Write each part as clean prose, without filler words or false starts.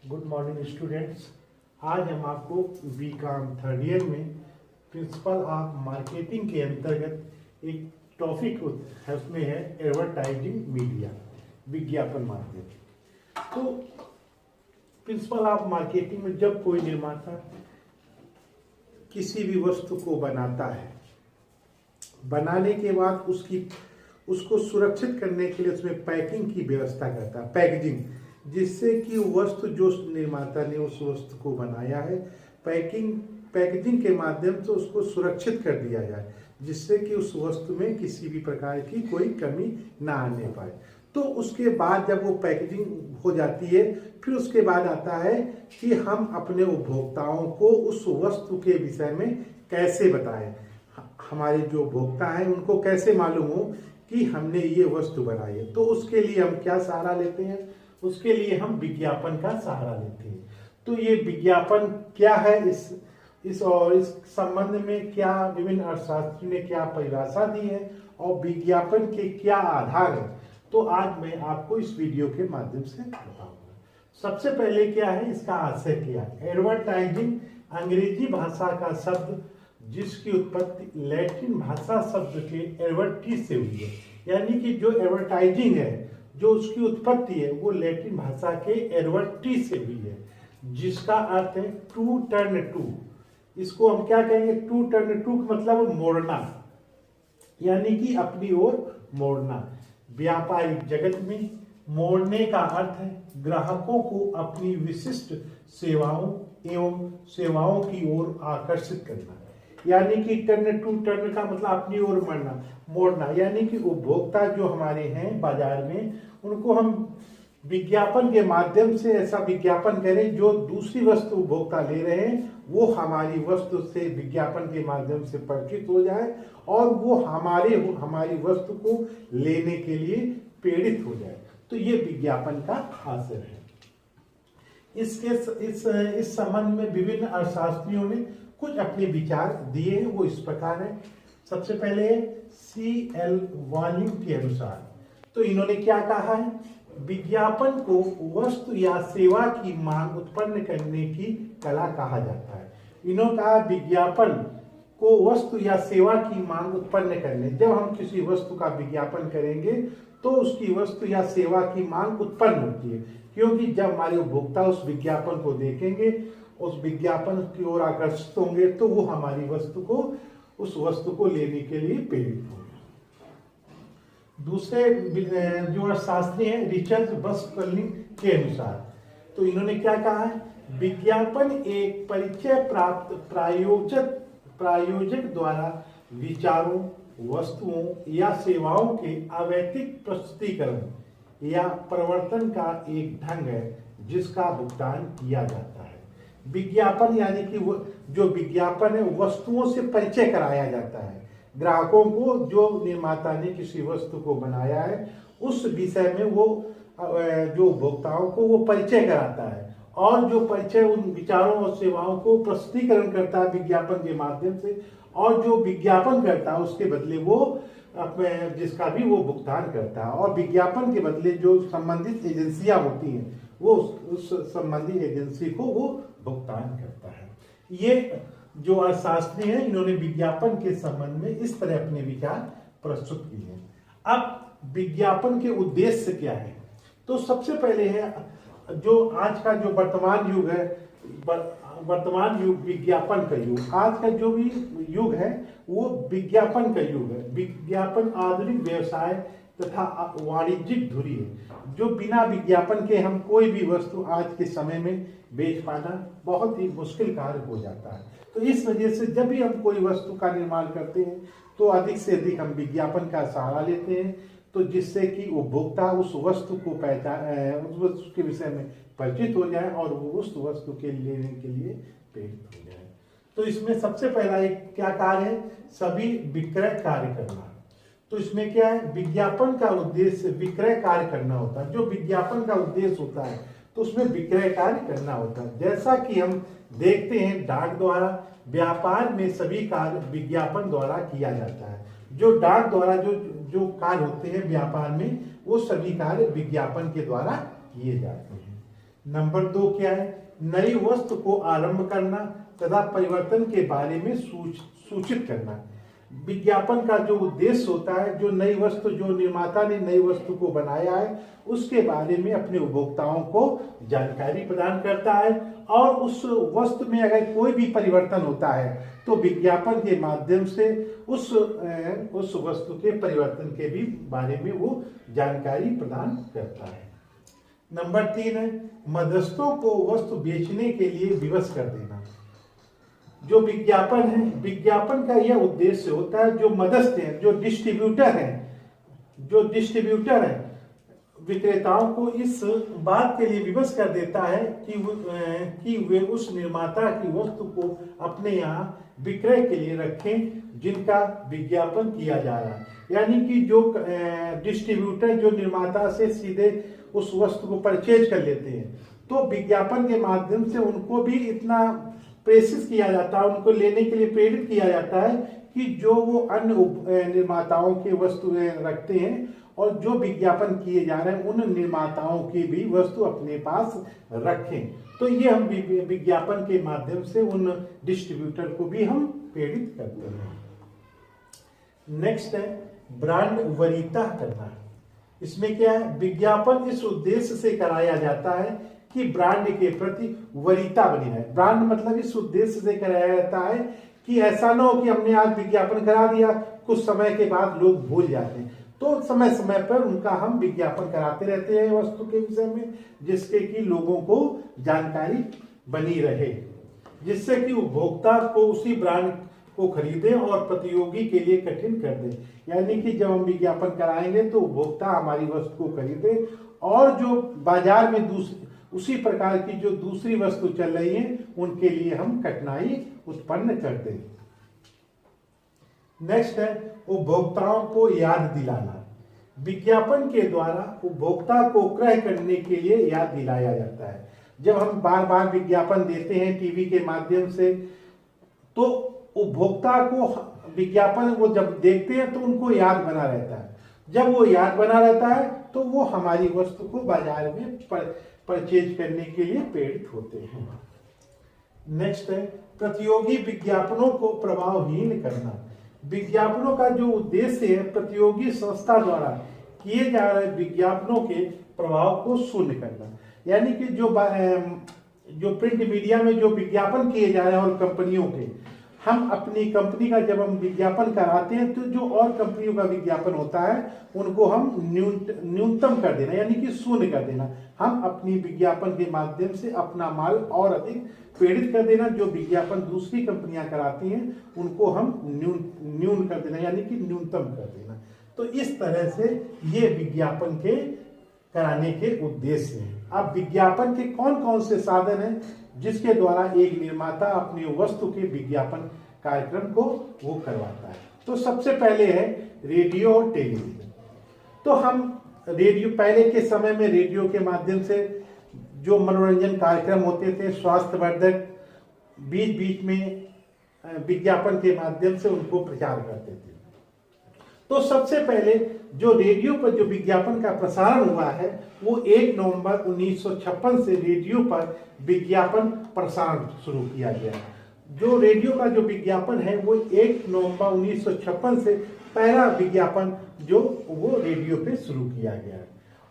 Good morning students. आज हम आपको बीकॉम थर्ड ईयर में प्रिंसिपल ऑफ मार्केटिंग के अंतर्गत एक टॉपिक है, उसमें है एडवर्टाइजिंग मीडिया, विज्ञापन माध्यम। तो प्रिंसिपल ऑफ मार्केटिंग में जब कोई निर्माता किसी भी वस्तु को बनाता है, बनाने के बाद उसको सुरक्षित करने के लिए उसमें पैकिंग की व्यवस्था करता है, पैकेजिंग, जिससे कि वस्तु जो निर्माता ने उस वस्तु को बनाया है, पैकेजिंग के माध्यम से उसको सुरक्षित कर दिया जाए, जिससे कि उस वस्तु में किसी भी प्रकार की कोई कमी ना आने पाए। तो उसके बाद जब वो पैकेजिंग हो जाती है, फिर उसके बाद आता है कि हम अपने उपभोक्ताओं को उस वस्तु के विषय में कैसे बताएं। हमारे जो उपभोक्ता हैं उनको कैसे मालूम हो कि हमने ये वस्तु बनाई है। तो उसके लिए हम क्या सहारा लेते हैं? उसके लिए हम विज्ञापन का सहारा लेते हैं। तो ये विज्ञापन क्या है, इस संबंध में क्या विभिन्न अर्थशास्त्री ने क्या परिभाषा दी है और विज्ञापन के क्या आधार है, तो आज मैं आपको इस वीडियो के माध्यम से बताऊंगा। सबसे पहले क्या है, इसका आशय क्या है। एडवर्टाइजिंग अंग्रेजी भाषा का शब्द जिसकी उत्पत्ति लैटिन भाषा शब्द के एडवर्टीज से हुई है, यानी कि जो एडवर्टाइजिंग है, जो उसकी उत्पत्ति है वो लैटिन भाषा के एडवर्टीज से हुई है, जिसका अर्थ है टू टर्न टू। इसको हम क्या कहेंगे? टू टर्न टू का मतलब मोड़ना, यानी कि अपनी ओर मोड़ना। व्यापारिक जगत में मोड़ने का अर्थ है ग्राहकों को अपनी विशिष्ट सेवाओं की ओर आकर्षित करना, यानी कि टर्न टू टर्न का मतलब अपनी ओर मोड़ना, यानी कि उपभोक्ता जो हमारे हैं बाजार में, उनको हम विज्ञापन के माध्यम से ऐसा विज्ञापन करें जो दूसरी वस्तु उपभोक्ता ले रहे हैं वो हमारी वस्तु से विज्ञापन के माध्यम से परिचित हो जाए और वो हमारी वस्तु को लेने के लिए प्रेरित हो जाए। तो ये विज्ञापन का आशय है। इस संबंध में विभिन्न अर्थशास्त्रियों ने कुछ अपने विचार दिए हैं, वो इस प्रकार है। सबसे पहले CL वॉल्यूम के अनुसार तो इन्होंने क्या कहा है, विज्ञापन को वस्तु या सेवा की मांग उत्पन्न करने की कला कहा जाता है। इन्होंने कहा विज्ञापन को वस्तु या सेवा की मांग उत्पन्न करने, जब हम किसी वस्तु का विज्ञापन करेंगे तो उसकी वस्तु या सेवा की मांग उत्पन्न होती है, क्योंकि जब हमारे उपभोक्ता उस विज्ञापन को देखेंगे, उस विज्ञापन की ओर आकर्षित होंगे, तो वो हमारी उस वस्तु को लेने के लिए प्रेरित होंगे। दूसरे जो अर्थशास्त्री हैं रिचर्ड बर्कली के अनुसार तो इन्होंने क्या कहा है, विज्ञापन एक परिचय प्राप्त प्रायोजक द्वारा विचारों, वस्तुओं या सेवाओं के अवैतिक प्रस्तुतिकरण या प्रवर्तन का एक ढंग है जिसका भुगतान किया जाता है। विज्ञापन यानी कि जो विज्ञापन है वस्तुओं से परिचय कराया जाता है ग्राहकों को। जो निर्माता ने किसी वस्तु को बनाया है उस विषय में वो जो उपभोक्ताओं को वो परिचय कराता है, और जो परिचय उन विचारों और सेवाओं को प्रस्तुतिकरण करता है विज्ञापन के माध्यम से, और जो विज्ञापन करता है उसके बदले वो जिसका भी वो भुगतान करता है, और विज्ञापन के बदले जो संबंधित एजेंसियां होती हैं वो उस संबंधित एजेंसी को वो भुगतान करता है। ये जो अर्थशास्त्री हैं इन्होंने विज्ञापन के संबंध में इस तरह अपने विचार प्रस्तुत किए हैं। अब विज्ञापन के उद्देश्य क्या है, तो सबसे पहले है जो आज का जो वर्तमान युग है, वर्तमान युग विज्ञापन का युग। आज का जो भी युग है वो विज्ञापन का युग है। विज्ञापन आधुनिक व्यवसाय तथा वाणिज्यिक धुरी है, जो बिना विज्ञापन के हम कोई भी वस्तु आज के समय में बेच पाना बहुत ही मुश्किल कार्य हो जाता है। तो इस वजह से जब भी हम कोई वस्तु का निर्माण करते हैं तो अधिक से अधिक हम विज्ञापन का सहारा लेते हैं, तो जिससे कि उपभोक्ता उस वस्तु को उस वस्तु के विषय में परिचित हो जाए और वो उस वस्तु के लेने के लिए प्रेरित हो जाए। तो इसमें सबसे पहला एक क्या कार्य है, सभी विक्रय कार्य करना। तो इसमें क्या है, विज्ञापन का उद्देश्य विक्रय कार्य करना होता है। जो विज्ञापन का उद्देश्य होता है तो उसमें विक्रय कार्य करना होता है। जैसा कि हम देखते हैं डाक द्वारा व्यापार में सभी कार्य विज्ञापन द्वारा किया जाता है। जो डाक द्वारा जो कार्य होते हैं व्यापार में वो सभी कार्य विज्ञापन के द्वारा किए जाते हैं। नंबर 2 क्या है? नई वस्तु को आरंभ करना तथा परिवर्तन के बारे में सूचित करना। विज्ञापन का जो उद्देश्य होता है, जो नई वस्तु, जो निर्माता ने नई वस्तु को बनाया है उसके बारे में अपने उपभोक्ताओं को जानकारी प्रदान करता है, और उस वस्तु में अगर कोई भी परिवर्तन होता है तो विज्ञापन के माध्यम से उस वस्तु के परिवर्तन के भी बारे में वो जानकारी प्रदान करता है। नंबर 3 है मध्यस्थों को वस्तु बेचने के लिए विवश कर देना। जो विज्ञापन है, विज्ञापन का यह उद्देश्य होता है, जो मध्यस्थ हैं, जो डिस्ट्रीब्यूटर है विक्रेताओं को इस बात के लिए विवश कर देता है कि वे उस निर्माता की वस्तु को अपने यहाँ विक्रय के लिए रखें जिनका विज्ञापन किया जा रहा है। यानी कि जो डिस्ट्रीब्यूटर जो निर्माता से सीधे उस वस्तु को परचेज कर लेते हैं, तो विज्ञापन के माध्यम से उनको भी इतना प्रेसिस किया जाता है, उनको लेने के लिए प्रेरित किया जाता है कि जो वो अन्य निर्माताओं के वस्तुएं रखते हैं और जो विज्ञापन किए जा रहे हैं उन निर्माताओं की भी वस्तु अपने पास रखें। तो ये हम विज्ञापन के माध्यम से उन डिस्ट्रीब्यूटर को भी हम प्रेरित करते हैं। नेक्स्ट है ब्रांड वरीयता करना। इसमें क्या है? विज्ञापन इस उद्देश्य से कराया जाता है कि ब्रांड के प्रति वरीयता बनी रहे। ब्रांड मतलब इस उद्देश्य से कराया जाता है कि ऐसा ना हो कि हमने आज विज्ञापन करा दिया, कुछ समय के बाद लोग भूल जाते हैं, तो समय समय पर उनका हम विज्ञापन कराते रहते हैं वस्तु के विषय में, जिससे कि लोगों को जानकारी बनी रहे, जिससे कि उपभोक्ता को उसी ब्रांड को खरीदे और प्रतियोगी के लिए कठिन कर दे। यानी कि जब हम विज्ञापन कराएंगे तो उपभोक्ता हमारी वस्तु को खरीदे और जो बाजार में उसी प्रकार की जो दूसरी वस्तु चल रही है उनके लिए हम कठिनाई उत्पन्न कर दें। नेक्स्ट है उपभोक्ताओं को याद दिलाना। विज्ञापन के द्वारा उपभोक्ता को क्रय करने के लिए याद दिलाया जाता है। जब हम बार बार विज्ञापन देते हैं टीवी के माध्यम से, तो उपभोक्ता को विज्ञापन वो जब देखते हैं तो उनको याद बना रहता है। जब वो याद बना रहता है तो वो हमारी वस्तु को बाजार में परचेज करने के लिए प्रेरित होते हैं। नेक्स्ट है प्रतियोगी विज्ञापनों को प्रभावहीन करना। विज्ञापनों का जो उद्देश्य है प्रतियोगी संस्था द्वारा किए जा रहे विज्ञापनों के प्रभाव को शून्य करना। यानी कि जो प्रिंट मीडिया में जो विज्ञापन किए जा रहे हैं और कंपनियों के, हम अपनी कंपनी का जब हम विज्ञापन कराते हैं तो जो और कंपनियों का विज्ञापन होता है उनको हम न्यूनतम कर देना, यानी कि शून्य कर देना। हम अपनी विज्ञापन के माध्यम से अपना माल और अधिक प्रेरित कर देना। जो विज्ञापन दूसरी कंपनियां कराती हैं उनको हम न्यून कर देना, यानी कि न्यूनतम कर देना। तो इस तरह से ये विज्ञापन के कराने के उद्देश्य हैं। अब विज्ञापन के कौन कौन से साधन हैं जिसके द्वारा एक निर्माता अपनी वस्तु के विज्ञापन कार्यक्रम को वो करवाता है? तो सबसे पहले है रेडियो और टेलीविजन। तो हम रेडियो, पहले के समय में रेडियो के माध्यम से जो मनोरंजन कार्यक्रम होते थे स्वास्थ्यवर्धक, बीच बीच में विज्ञापन के माध्यम से उनको प्रचार करते थे। तो सबसे पहले जो रेडियो पर जो विज्ञापन का प्रसारण हुआ है वो 1 नवंबर 1956 से रेडियो पर विज्ञापन प्रसारण शुरू किया गया। जो रेडियो का जो विज्ञापन है वो 1 नवंबर 1956 से पहला विज्ञापन जो वो रेडियो पे शुरू किया गया।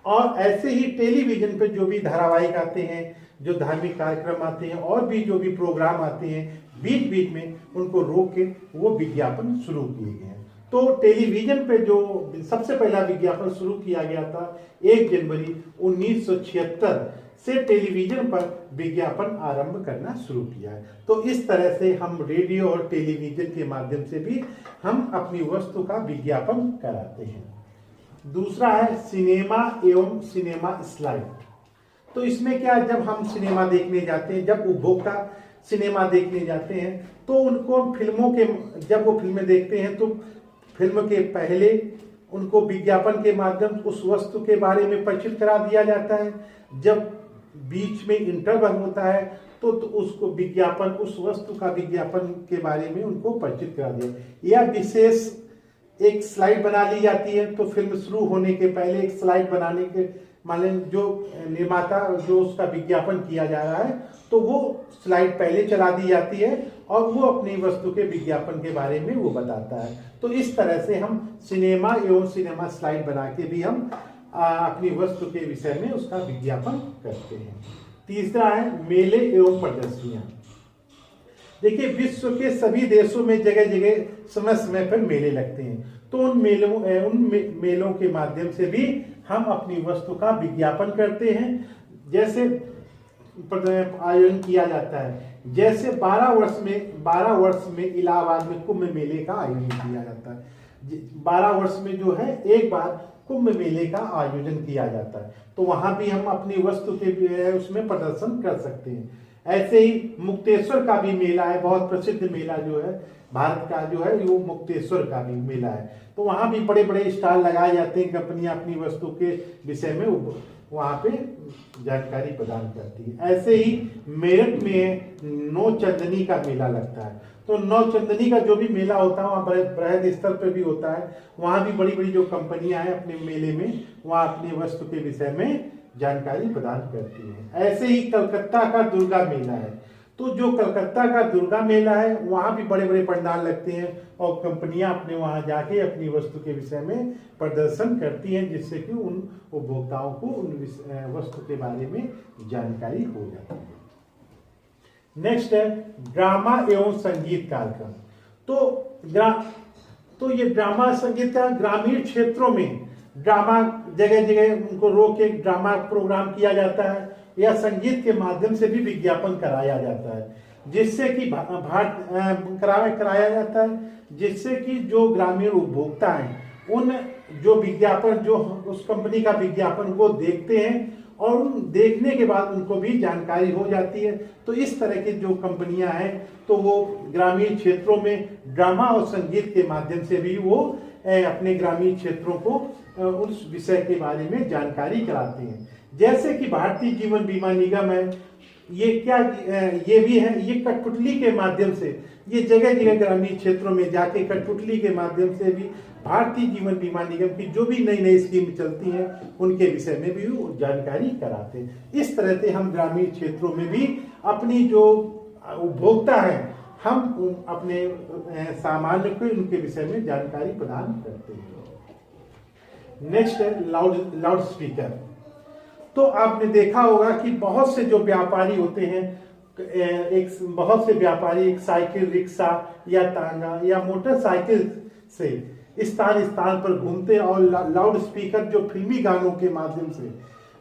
और ऐसे ही टेलीविजन पे जो भी धारावाहिक आते हैं, जो धार्मिक कार्यक्रम आते हैं और भी जो भी प्रोग्राम आते हैं, बीच बीच में उनको रोक के वो विज्ञापन शुरू किए गए हैं। तो टेलीविजन पे जो सबसे पहला विज्ञापन शुरू किया गया था 1 जनवरी 1976 से टेलीविजन पर विज्ञापन आरंभ करना शुरू किया है। तो इस तरह से हम रेडियो और टेलीविजन के माध्यम से भी हम अपनी वस्तु का विज्ञापन कराते हैं। दूसरा है सिनेमा एवं सिनेमा स्लाइड। तो इसमें क्या, जब हम सिनेमा देखने जाते हैं, जब उपभोक्ता सिनेमा देखने जाते हैं तो उनको फिल्मों के, जब वो फिल्में देखते हैं तो फिल्म के पहले उनको विज्ञापन के माध्यम उस वस्तु के बारे में परिचित करा दिया जाता है। जब बीच में इंटरवल होता है तो उसको विज्ञापन, उस वस्तु का विज्ञापन के बारे में उनको परिचित करा दिया, या विशेष एक स्लाइड बना ली जाती है। तो फिल्म शुरू होने के पहले एक स्लाइड मान लें जो निर्माता जो उसका विज्ञापन किया जा रहा है तो वो स्लाइड पहले चला दी जाती है और वो अपनी वस्तु के विज्ञापन के बारे में वो बताता है। तो इस तरह से हम सिनेमा एवं सिनेमा स्लाइड बना के भी हम अपनी वस्तु के विषय में उसका विज्ञापन करते हैं। तीसरा है मेले एवं प्रदर्शनियां। देखिए विश्व के सभी देशों में जगह जगह समय समय पर मेले लगते हैं, तो उन मेलों के माध्यम से भी हम अपनी वस्तु का विज्ञापन करते हैं। जैसे आयोजन किया जाता है, जैसे 12 वर्ष में इलाहाबाद में कुंभ मेले का आयोजन किया जाता है। 12 वर्ष में जो है एक बार कुंभ मेले का आयोजन किया जाता है, तो वहां भी हम अपनी वस्तु के उसमें प्रदर्शन कर सकते हैं। ऐसे ही मुक्तेश्वर का भी मेला है, बहुत प्रसिद्ध मेला जो है भारत का जो है वो मुक्तेश्वर का भी मेला है, तो वहां भी बड़े बड़े स्टॉल लगाए जाते हैं। कंपनियां अपनी वस्तु के विषय में वहां पे जानकारी प्रदान करती है। ऐसे ही मेरठ में नौ चंदनी का मेला लगता है, तो नौ चंदनी का जो भी मेला होता है वहाँ बृहद स्तर पर भी होता है। वहाँ भी बड़ी बड़ी जो कंपनियां हैं अपने मेले में वहाँ अपनी वस्तु के विषय में जानकारी प्रदान करती है। ऐसे ही कलकत्ता का दुर्गा मेला है, तो जो कलकत्ता का दुर्गा मेला है वहाँ भी बड़े बड़े पंडाल लगते हैं और कंपनियां अपने वहाँ जाके अपनी वस्तु के विषय में प्रदर्शन करती हैं, जिससे कि उन उपभोक्ताओं को उन वस्तु के बारे में जानकारी हो जाती है। नेक्स्ट है ड्रामा एवं संगीत कार्यक्रम। तो ये ड्रामा संगीत का ग्रामीण क्षेत्रों में ड्रामा जगह जगह उनको रोक के ड्रामा प्रोग्राम किया जाता है या संगीत के माध्यम से भी विज्ञापन कराया जाता है, जिससे कि कराया जाता है, जिससे कि जो ग्रामीण उपभोक्ता हैं उन जो विज्ञापन जो उस कंपनी का विज्ञापन वो देखते हैं और देखने के बाद उनको भी जानकारी हो जाती है। तो इस तरह की जो कंपनियां हैं तो वो ग्रामीण क्षेत्रों में ड्रामा और संगीत के माध्यम से भी वो अपने ग्रामीण क्षेत्रों को उस विषय के बारे में जानकारी कराते हैं। जैसे कि भारतीय जीवन बीमा निगम है, ये भी है, ये कठपुतली के माध्यम से ये जगह जगह ग्रामीण क्षेत्रों में जाके कठपुतली के माध्यम से भी भारतीय जीवन बीमा निगम की जो भी नई नई स्कीम चलती हैं उनके विषय में भी वो जानकारी कराते हैं। इस तरह से हम ग्रामीण क्षेत्रों में भी अपनी जो उपभोक्ता है हम अपने सामान्य को उनके विषय में जानकारी प्रदान करते हैं। नेक्स्ट है लाउड स्पीकर। तो आपने देखा होगा कि बहुत से जो व्यापारी होते हैं, बहुत से व्यापारी एक साइकिल, रिक्शा या तांगा या मोटरसाइकिल से स्थान स्थान पर घूमते हैं और लाउड स्पीकर जो फिल्मी गानों के माध्यम से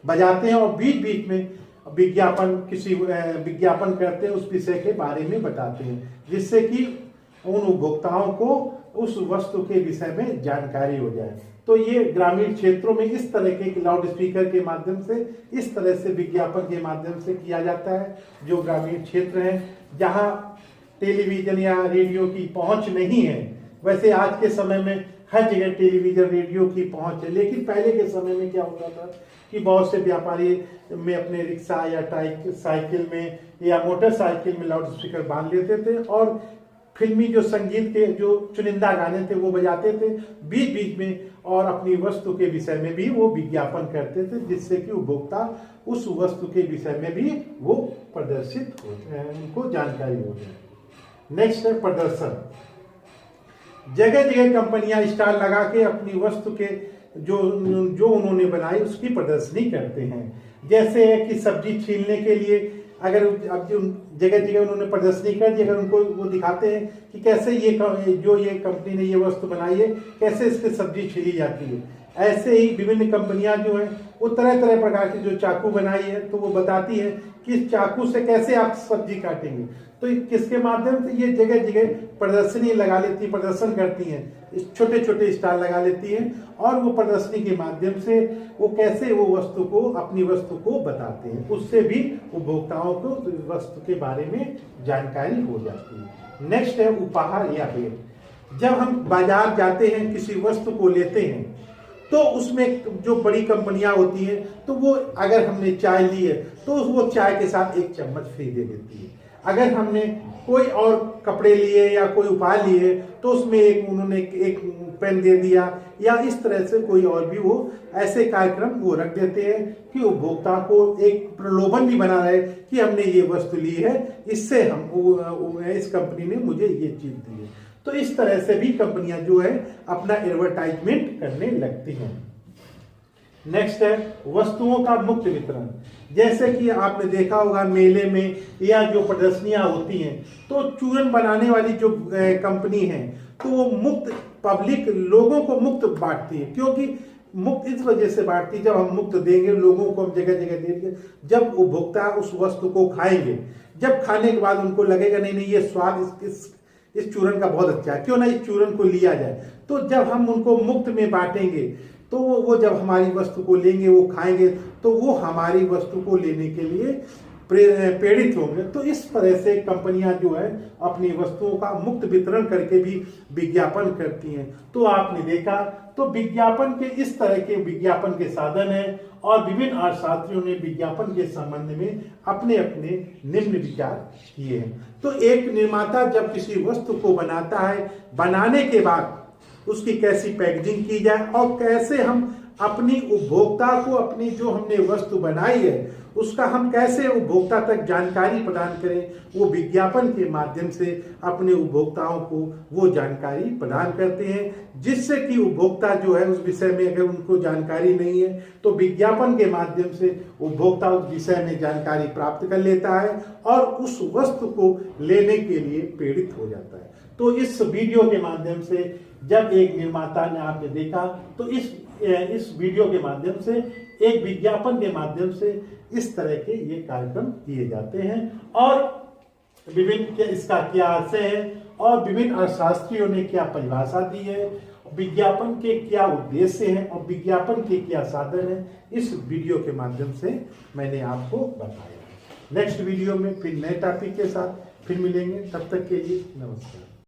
बजाते हैं और बीच बीच में विज्ञापन करते हैं, उस विषय के बारे में बताते हैं, जिससे कि उन उपभोक्ताओं को उस वस्तु के विषय में जानकारी हो जाए। तो ये ग्रामीण क्षेत्रों में इस तरह के लाउड स्पीकर के माध्यम से, इस तरह से विज्ञापन के माध्यम से किया जाता है। जो ग्रामीण क्षेत्र हैं जहाँ टेलीविजन या रेडियो की पहुंच नहीं है, वैसे आज के समय में हर जगह टेलीविजन रेडियो की पहुंच है, लेकिन पहले के समय में क्या होता था कि बहुत से व्यापारी में अपने रिक्शा या साइकिल में या मोटरसाइकिल में लाउड स्पीकर बांध लेते थे और फिल्मी जो संगीत के जो चुनिंदा गाने थे वो बजाते थे बीच बीच में और अपनी वस्तु के विषय में भी वो विज्ञापन करते थे, जिससे कि उपभोक्ता उस वस्तु के विषय में भी वो प्रदर्शित हो, उनको जानकारी हो जाए। नेक्स्ट है प्रदर्शन। जगह जगह कंपनियां स्टॉल लगा के अपनी वस्तु के जो उन्होंने बनाई उसकी प्रदर्शनी करते हैं। जैसे है कि सब्जी छीलने के लिए अगर अब जो जगह जगह उन्होंने प्रदर्शनी कर दी, अगर उनको वो दिखाते हैं कि कैसे ये कंपनी ने ये वस्तु बनाई है, कैसे इसकी सब्जी छीली जाती है। ऐसे ही विभिन्न कंपनियां जो हैं वो तरह तरह प्रकार की जो चाकू बनाई है तो वो बताती है कि इस चाकू से कैसे आप सब्जी काटेंगे। तो किसके माध्यम से ये जगह जगह प्रदर्शनी लगा लेती, प्रदर्शन करती हैं, छोटे छोटे स्टॉल लगा लेती हैं और वो प्रदर्शनी के माध्यम से वो कैसे वो वस्तु को, अपनी वस्तु को बताते हैं। उससे भी उपभोक्ताओं को वस्तु के बारे में जानकारी हो जाती है। नेक्स्ट है उपहार या भेंट। जब हम बाजार जाते हैं, किसी वस्तु को लेते हैं तो उसमें जो बड़ी कंपनियां होती हैं तो वो अगर हमने चाय ली है तो वो चाय के साथ एक चम्मच फ्री दे देती है। अगर हमने कोई और कपड़े लिए या कोई उपाय लिए तो उसमें उन्होंने एक पेन दे दिया, या इस तरह से कोई और भी वो ऐसे कार्यक्रम वो रख देते हैं कि उपभोक्ता को एक प्रलोभन भी बना रहे कि हमने ये वस्तु ली है, इससे इस कंपनी ने मुझे ये चीज दी है। तो इस तरह से भी कंपनियां जो है अपना एडवर्टाइजमेंट करने लगती हैं। नेक्स्ट है वस्तुओं का मुक्त वितरण। जैसे कि आपने देखा होगा मेले में या जो प्रदर्शनियां होती हैं, तो चूरन बनाने वाली जो कंपनी है तो वो मुक्त पब्लिक लोगों को मुक्त बांटती है। क्योंकि मुक्त इस वजह से बांटती है, जब हम मुक्त देंगे लोगों को, हम जगह जगह देंगे, जब उपभोक्ता उस वस्तु को खाएंगे, जब खाने के बाद उनको लगेगा नहीं नहीं ये स्वाद इस चूरन का बहुत अच्छा है, क्यों ना इस चूरन को लिया जाए। तो जब हम उनको मुफ्त में बांटेंगे तो वो जब हमारी वस्तु को लेंगे, वो खाएंगे, तो वो हमारी वस्तु को लेने के लिए प्रेरित होंगे। तो इस तरह से कंपनियां जो है अपनी वस्तुओं का मुक्त वितरण करके भी विज्ञापन करती हैं। तो आपने देखा तो विज्ञापन के इस तरह के विज्ञापन के साधन हैं, और विभिन्न अर्थशास्त्रियों ने विज्ञापन के संबंध में अपने अपने निम्न विचार किए हैं। तो एक निर्माता जब किसी वस्तु को बनाता है, बनाने के बाद उसकी कैसी पैकेजिंग की जाए और कैसे हम अपनी उपभोक्ता को अपनी जो हमने वस्तु बनाई है उसका हम कैसे उपभोक्ता तक जानकारी प्रदान करें, वो विज्ञापन के माध्यम से अपने उपभोक्ताओं को वो जानकारी प्रदान करते हैं, जिससे कि उपभोक्ता जो है उस विषय में अगर उनको जानकारी नहीं है तो विज्ञापन के माध्यम से उपभोक्ता उस विषय में जानकारी प्राप्त कर लेता है और उस वस्तु को लेने के लिए प्रेरित हो जाता है। तो इस वीडियो के माध्यम से जब एक निर्माता ने आपने देखा तो इस वीडियो के माध्यम से एक विज्ञापन के माध्यम से इस तरह के ये कार्यक्रम किए जाते हैं, और विभिन्न इसका क्या अर्थ है और विभिन्न अर्थशास्त्रियों ने क्या परिभाषा दी है, विज्ञापन के क्या उद्देश्य हैं और विज्ञापन के क्या साधन हैं, इस वीडियो के माध्यम से मैंने आपको बताया। नेक्स्ट वीडियो में फिर नए टॉपिक के साथ फिर मिलेंगे, तब तक के लिए नमस्कार।